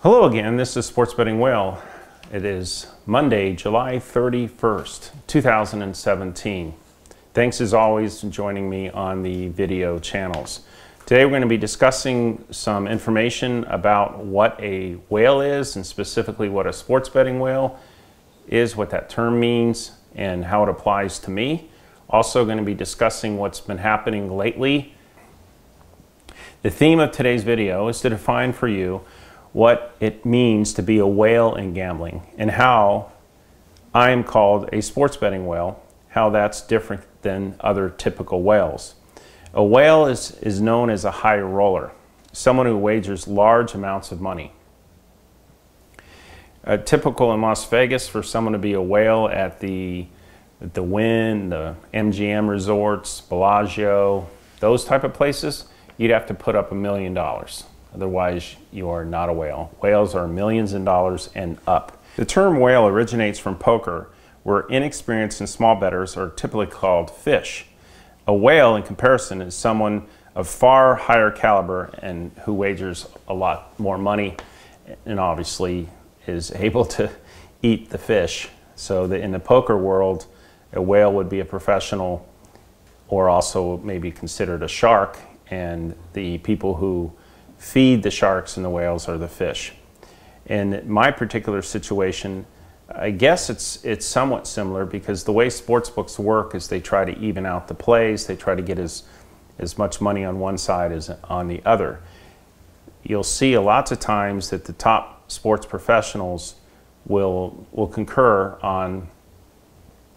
Hello again, this is Sports Betting Whale. It is Monday, July 31st, 2017. Thanks as always for joining me on the video channels. Today we're going to be discussing some information about what a whale is and specifically what a sports betting whale is, what that term means, and how it applies to me. Also going to be discussing what's been happening lately. The theme of today's video is to define for you what it means to be a whale in gambling and how I am called a sports betting whale, how that's different than other typical whales. A whale is known as a high roller, someone who wagers large amounts of money. Typical in Las Vegas for someone to be a whale at the Wynn, the MGM resorts, Bellagio, those type of places, you'd have to put up $1 million. Otherwise, you are not a whale. Whales are millions in dollars and up. The term whale originates from poker, where inexperienced and small bettors are typically called fish. A whale, in comparison, is someone of far higher caliber and who wagers a lot more money and obviously is able to eat the fish. So in the poker world, a whale would be a professional or also maybe considered a shark, and the people who feed the sharks and the whales are the fish. In my particular situation, I guess it's somewhat similar because the way sportsbooks work is they try to even out the plays. They try to get as much money on one side as on the other. You'll see lots of times that the top sports professionals will concur on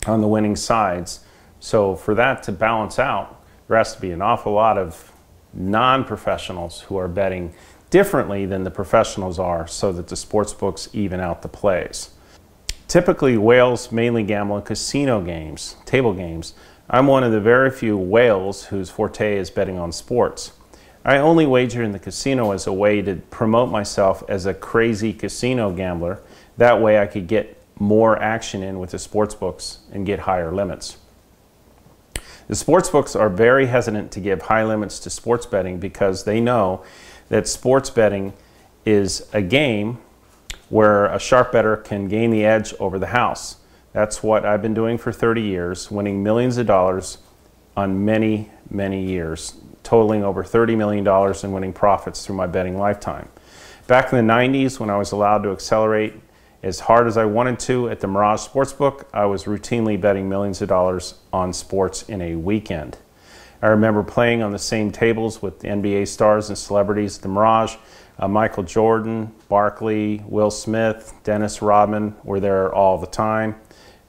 the winning sides. So for that to balance out, there has to be an awful lot of non-professionals who are betting differently than the professionals are so that the sports books even out the plays. Typically, whales mainly gamble in casino games, table games. I'm one of the very few whales whose forte is betting on sports. I only wager in the casino as a way to promote myself as a crazy casino gambler. That way I could get more action in with the sports books and get higher limits. The sports books are very hesitant to give high limits to sports betting because they know that sports betting is a game where a sharp bettor can gain the edge over the house. That's what I've been doing for 30 years, winning millions of dollars on many, many years, totaling over $30 million in winning profits through my betting lifetime. Back in the 90s, when I was allowed to accelerate as hard as I wanted to at the Mirage Sportsbook, I was routinely betting millions of dollars on sports in a weekend. I remember playing on the same tables with the NBA stars and celebrities at the Mirage. Michael Jordan, Barkley, Will Smith, Dennis Rodman were there all the time.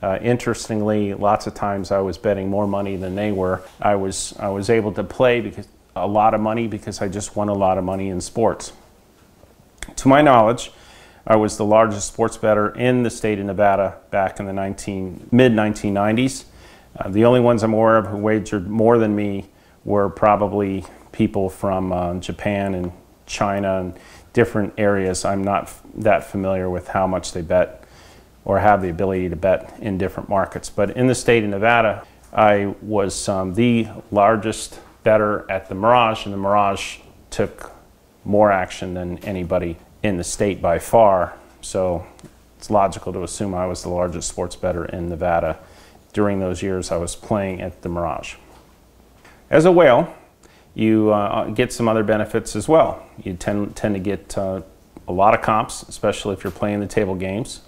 Interestingly, lots of times I was betting more money than they were. I was able to play a lot of money because I just won a lot of money in sports. To my knowledge, I was the largest sports bettor in the state of Nevada back in the mid-1990s. The only ones I'm aware of who wagered more than me were probably people from Japan and China and different areas. I'm not that familiar with how much they bet or have the ability to bet in different markets. But in the state of Nevada, I was the largest bettor at the Mirage, and the Mirage took more action than anybody in the state by far, so it's logical to assume I was the largest sports bettor in Nevada during those years I was playing at the Mirage. As a whale, you get some other benefits as well. You tend to get a lot of comps, especially if you're playing the table games.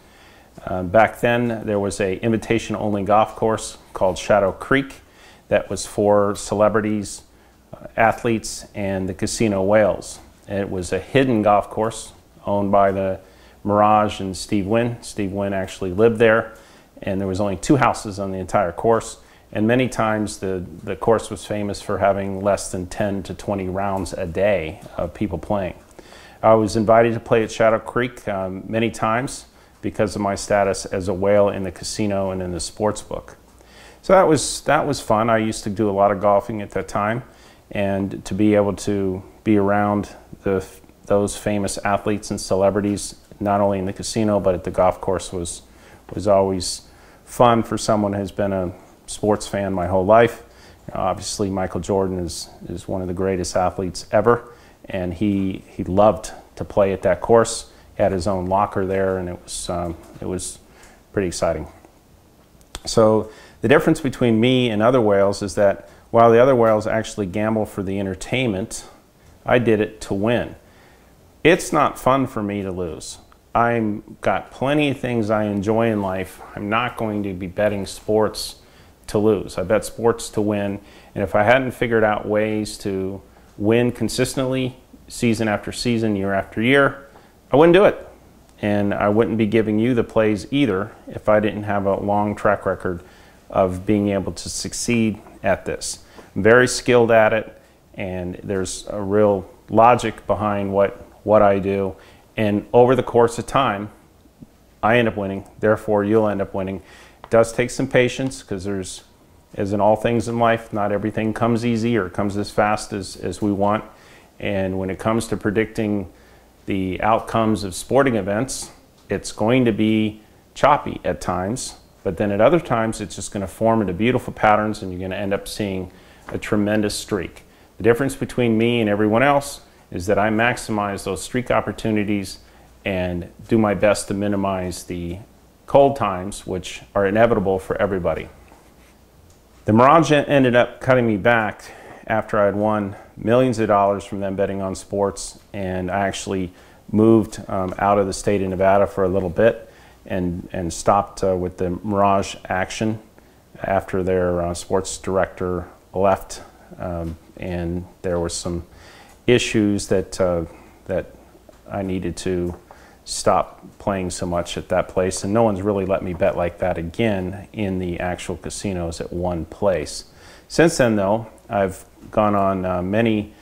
Back then, there was an invitation-only golf course called Shadow Creek that was for celebrities, athletes, and the casino whales. It was a hidden golf course owned by the Mirage and Steve Wynn. Steve Wynn actually lived there, and there was only 2 houses on the entire course, and many times the course was famous for having less than 10 to 20 rounds a day of people playing. I was invited to play at Shadow Creek many times because of my status as a whale in the casino and in the sports book. So that was fun. I used to do a lot of golfing at that time, and to be able to be around those famous athletes and celebrities, not only in the casino but at the golf course, was always fun for someone who's been a sports fan my whole life. Obviously, Michael Jordan is one of the greatest athletes ever, and he loved to play at that course. had his own locker there, and it was pretty exciting. So the difference between me and other whales is that while the other whales actually gamble for the entertainment, I did it to win. It's not fun for me to lose. I've got plenty of things I enjoy in life. I'm not going to be betting sports to lose. I bet sports to win, and if I hadn't figured out ways to win consistently, season after season, year after year, I wouldn't do it. And I wouldn't be giving you the plays either if I didn't have a long track record of being able to succeed at this. I'm very skilled at it, and there's a real logic behind what I do. And over the course of time, I end up winning, therefore you'll end up winning. It does take some patience, because there's, as in all things in life, not everything comes easy or comes as fast as we want. And when it comes to predicting the outcomes of sporting events, it's going to be choppy at times, but then at other times it's just going to form into beautiful patterns, and you're going to end up seeing a tremendous streak. The difference between me and everyone else is that I maximize those streak opportunities and do my best to minimize the cold times, which are inevitable for everybody. The Mirage ended up cutting me back after I'd won millions of dollars from them betting on sports, and I actually moved out of the state of Nevada for a little bit and stopped with the Mirage action after their sports director left, and there were some issues that I needed to stop playing so much at that place, and no one's really let me bet like that again in the actual casinos at one place. Since then, though, I've gone on many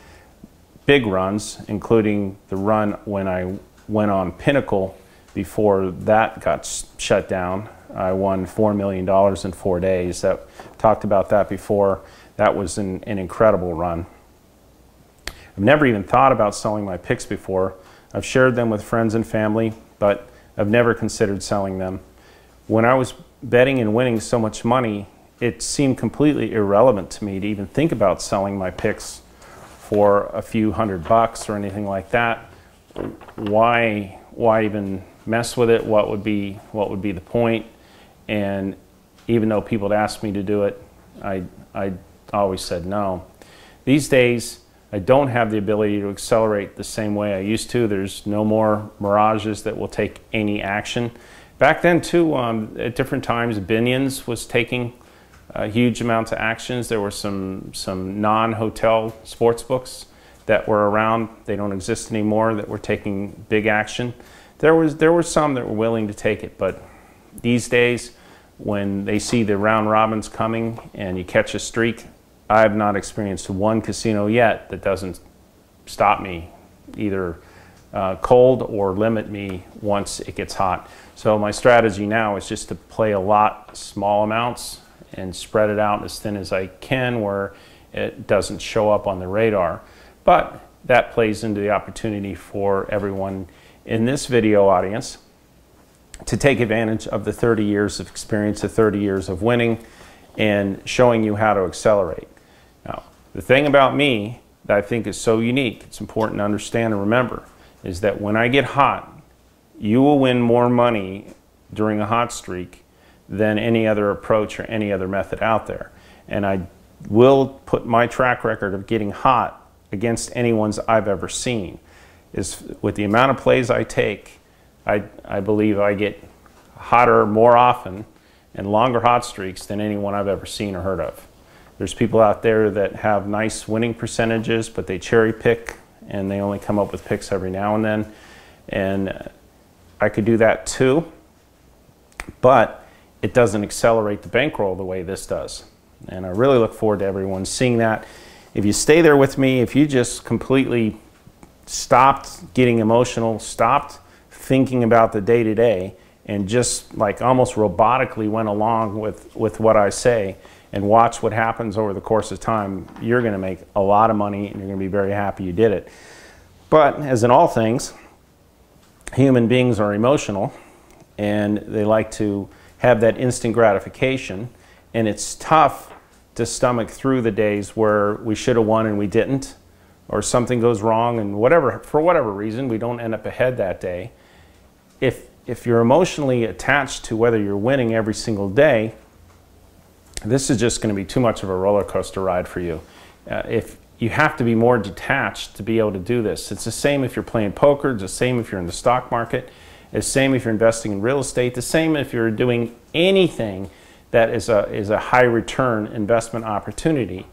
big runs, including the run when I went on Pinnacle before that got shut down. I won $4 million in 4 days. Talked about that before. That was an incredible run. I've never even thought about selling my picks before. I've shared them with friends and family, but I've never considered selling them. When I was betting and winning so much money, it seemed completely irrelevant to me to even think about selling my picks for a few $100 or anything like that. Why even mess with it? What would be the point? And even though people had asked me to do it, I always said no. These days, I don't have the ability to accelerate the same way I used to. There's no more Mirages that will take any action. Back then too, at different times, Binions was taking huge amounts of actions. There were some non-hotel sports books that were around. They don't exist anymore, that were taking big action. There were some that were willing to take it, but these days, when they see the round robins coming and you catch a streak, I have not experienced one casino yet that doesn't stop me, either cold or limit me once it gets hot. So my strategy now is just to play a lot, small amounts, and spread it out as thin as I can where it doesn't show up on the radar. But that plays into the opportunity for everyone in this video audience to take advantage of the 30 years of experience, the 30 years of winning, and showing you how to accelerate. Now, the thing about me that I think is so unique, it's important to understand and remember, is that when I get hot, you will win more money during a hot streak than any other approach or any other method out there. And I will put my track record of getting hot against anyone's I've ever seen. Is with the amount of plays I take, I believe I get hotter more often and longer hot streaks than anyone I've ever seen or heard of. There's people out there that have nice winning percentages, but they cherry pick and they only come up with picks every now and then. And I could do that too, but it doesn't accelerate the bankroll the way this does. And I really look forward to everyone seeing that. If you stay there with me, if you just completely stopped getting emotional, stopped thinking about the day-to-day, and just like almost robotically went along with what I say and watch what happens over the course of time, you're going to make a lot of money and you're going to be very happy you did it. But as in all things, human beings are emotional and they like to have that instant gratification, and it's tough to stomach through the days where we should have won and we didn't, or something goes wrong and for whatever reason we don't end up ahead that day. if you're emotionally attached to whether you're winning every single day, this is just going to be too much of a roller coaster ride for you. If you have to be more detached to be able to do this. It's the same if you're playing poker, it's the same if you're in the stock market, it's the same if you're investing in real estate, the same if you're doing anything that is a high return investment opportunity.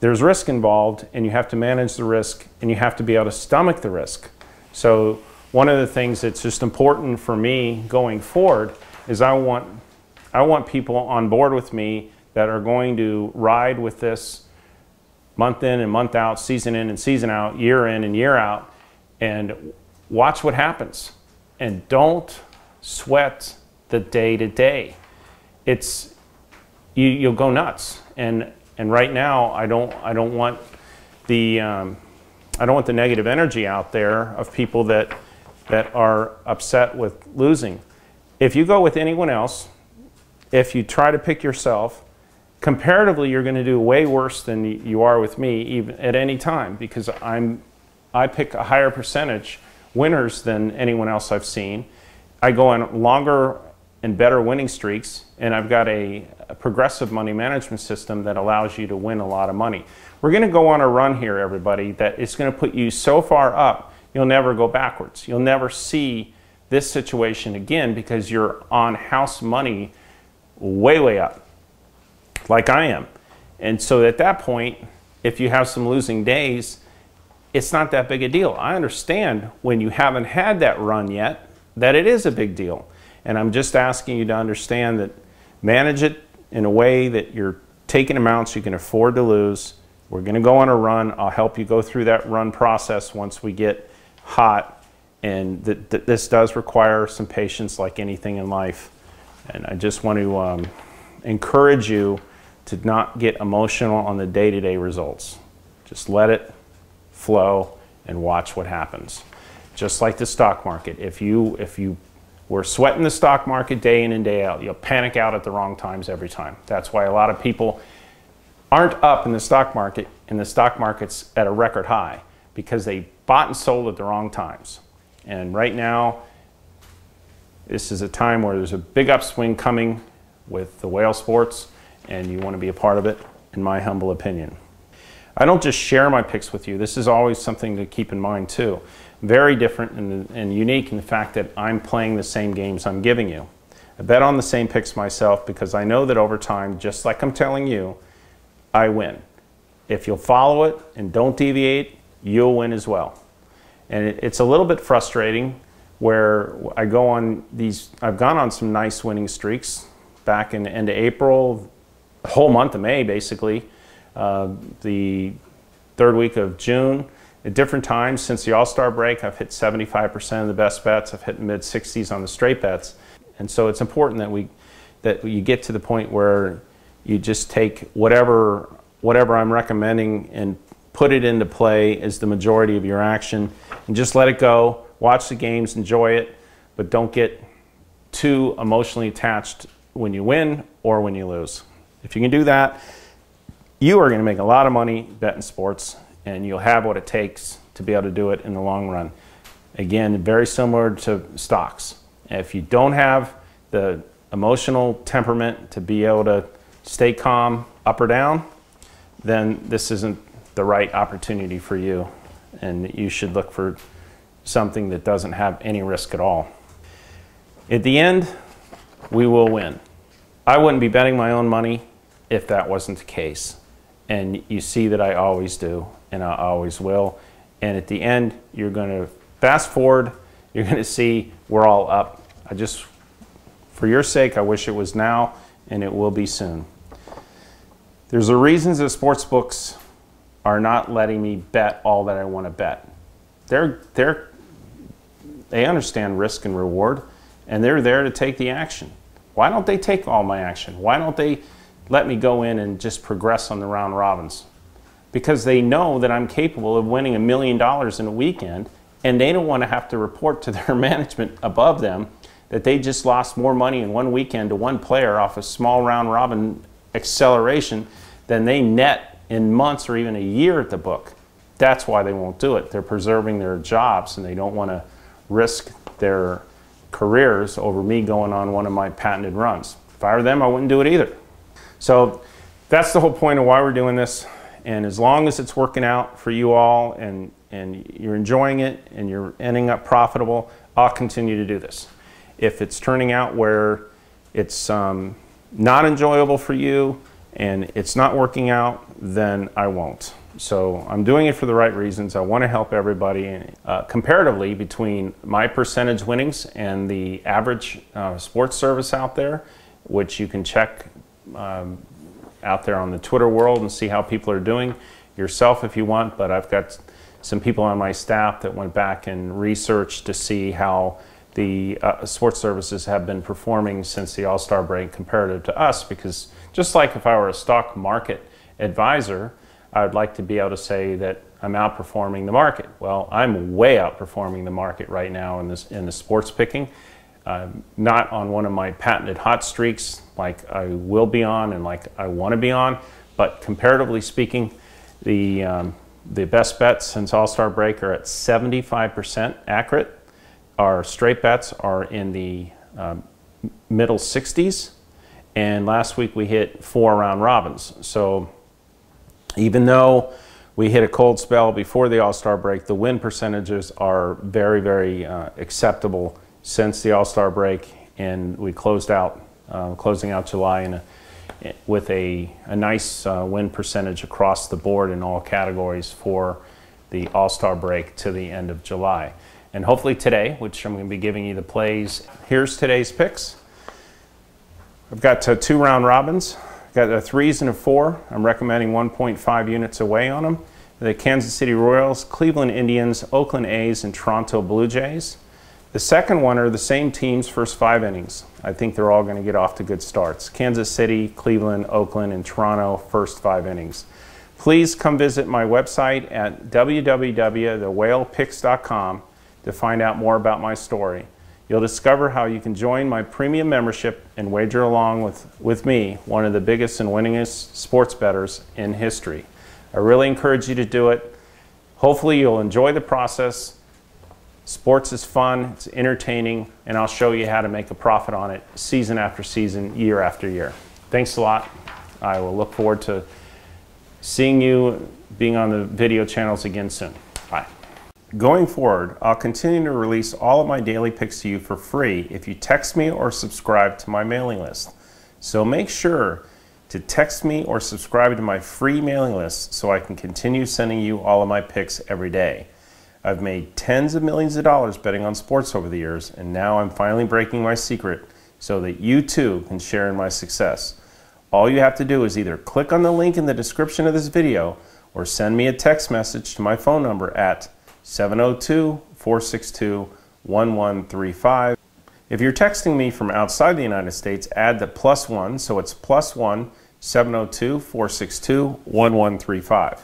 There's risk involved, and you have to manage the risk, and you have to be able to stomach the risk. So one of the things that's just important for me going forward is I want people on board with me that are going to ride with this month in and month out, season in and season out, year in and year out, and watch what happens. And don't sweat the day to day. You'll go nuts. And right now, I don't want the negative energy out there of people that are upset with losing. If you go with anyone else, if you try to pick yourself, comparatively, you're going to do way worse than you are with me, even at any time, because I pick a higher percentage winners than anyone else I've seen. I go on longer and better winning streaks, and I've got a progressive money management system that allows you to win a lot of money. We're going to go on a run here, everybody, that it's going to put you so far up, you'll never go backwards. You'll never see this situation again because you're on house money way, way up, like I am. And so at that point, if you have some losing days, it's not that big a deal. I understand when you haven't had that run yet that it is a big deal. And I'm just asking you to understand that manage it in a way that you're taking amounts you can afford to lose. We're going to go on a run. I'll help you go through that run process once we get hot. And this does require some patience like anything in life. And I just want to encourage you to not get emotional on the day-to-day results. Just let it flow and watch what happens. Just like the stock market. If you were sweating the stock market day in and day out, you'll panic out at the wrong times every time. That's why a lot of people aren't up in the stock market, and the stock market's at a record high because they bought and sold at the wrong times. And right now, this is a time where there's a big upswing coming with the whale sports, and you want to be a part of it, in my humble opinion. I don't just share my picks with you. This is always something to keep in mind too. Very different and unique in the fact that I'm playing the same games I'm giving you. I bet on the same picks myself because I know that over time, just like I'm telling you, I win. If you'll follow it and don't deviate, you'll win as well. And it's a little bit frustrating where I go on these, I've gone on some nice winning streaks back in the end of April, the whole month of May basically, the third week of June. At different times since the All-Star break, I've hit 75% of the best bets. I've hit mid-60s on the straight bets. And so it's important that you get to the point where you just take whatever I'm recommending and put it into play as the majority of your action and just let it go. Watch the games, enjoy it, but don't get too emotionally attached when you win or when you lose. If you can do that, you are going to make a lot of money betting sports, and you'll have what it takes to be able to do it in the long run. Again, very similar to stocks. If you don't have the emotional temperament to be able to stay calm up or down, then this isn't the right opportunity for you, and you should look for something that doesn't have any risk at all. At the end, we will win. I wouldn't be betting my own money if that wasn't the case. And you see that I always do, and I always will. And at the end, you're going to fast forward, you're going to see we're all up. For your sake, I wish it was now, and it will be soon. There's a reason that sports books are not letting me bet all that I want to bet. They understand risk and reward, and they're there to take the action. Why don't they take all my action? Why don't they let me go in and just progress on the round robins? Because they know that I'm capable of winning $1 million in a weekend, and they don't want to have to report to their management above them that they just lost more money in one weekend to one player off a small round robin acceleration than they net in months or even a year at the book. That's why they won't do it. They're preserving their jobs, and they don't want to risk their careers over me going on one of my patented runs. If I were them, I wouldn't do it either. So that's the whole point of why we're doing this. And as long as it's working out for you all and you're enjoying it and you're ending up profitable, I'll continue to do this. If it's turning out where it's not enjoyable for you and it's not working out, then I won't. So I'm doing it for the right reasons. I want to help everybody. Comparatively, between my percentage winnings and the average sports service out there, which you can check out there on the Twitter world and see how people are doing yourself if you want, but I've got some people on my staff that went back and researched to see how the sports services have been performing since the All-Star break comparative to us, because just like if I were a stock market advisor, I would like to be able to say that I'm outperforming the market. Well, I'm way outperforming the market right now in the sports picking. Not on one of my patented hot streaks like I will be on and like I want to be on, but comparatively speaking, the best bets since All-Star break are at 75% accurate. Our straight bets are in the middle 60s, and last week we hit 4 round robins. So even though we hit a cold spell before the All-Star break, the win percentages are very, very acceptable since the All-Star break, and we closing out July with a nice win percentage across the board in all categories for the All-Star break to the end of July. And hopefully today, which I'm going to be giving you the plays, here's today's picks. I've got 2 round robins. I've got a 3s and a 4. I'm recommending 1.5 units away on them. The Kansas City Royals, Cleveland Indians, Oakland A's, and Toronto Blue Jays. The second one are the same teams' first 5 innings. I think they're all going to get off to good starts. Kansas City, Cleveland, Oakland, and Toronto, first 5 innings. Please come visit my website at www.thewhalepicks.com to find out more about my story. You'll discover how you can join my premium membership and wager along with me, one of the biggest and winningest sports bettors in history. I really encourage you to do it. Hopefully you'll enjoy the process. Sports is fun, it's entertaining, and I'll show you how to make a profit on it season after season, year after year. Thanks a lot. I will look forward to seeing you being on the video channels again soon. Bye. Going forward, I'll continue to release all of my daily picks to you for free if you text me or subscribe to my mailing list. So make sure to text me or subscribe to my free mailing list so I can continue sending you all of my picks every day. I've made tens of millions of dollars betting on sports over the years, and now I'm finally breaking my secret so that you too can share in my success. All you have to do is either click on the link in the description of this video or send me a text message to my phone number at 702-462-1135. If you're texting me from outside the United States, add the +1, so it's +1 702-462-1135.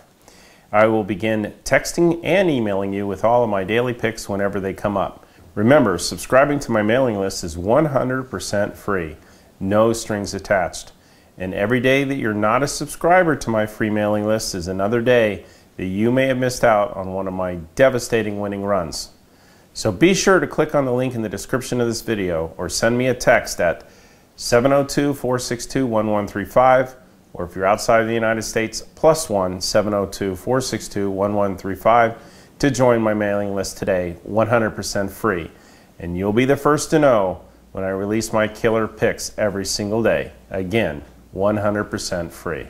I will begin texting and emailing you with all of my daily picks whenever they come up. Remember, subscribing to my mailing list is 100% free, no strings attached. And every day that you're not a subscriber to my free mailing list is another day that you may have missed out on one of my devastating winning runs. So be sure to click on the link in the description of this video or send me a text at 702-462-1135, or if you're outside of the United States, +1 702-462-1135 to join my mailing list today, 100% free. And you'll be the first to know when I release my killer picks every single day. Again, 100% free.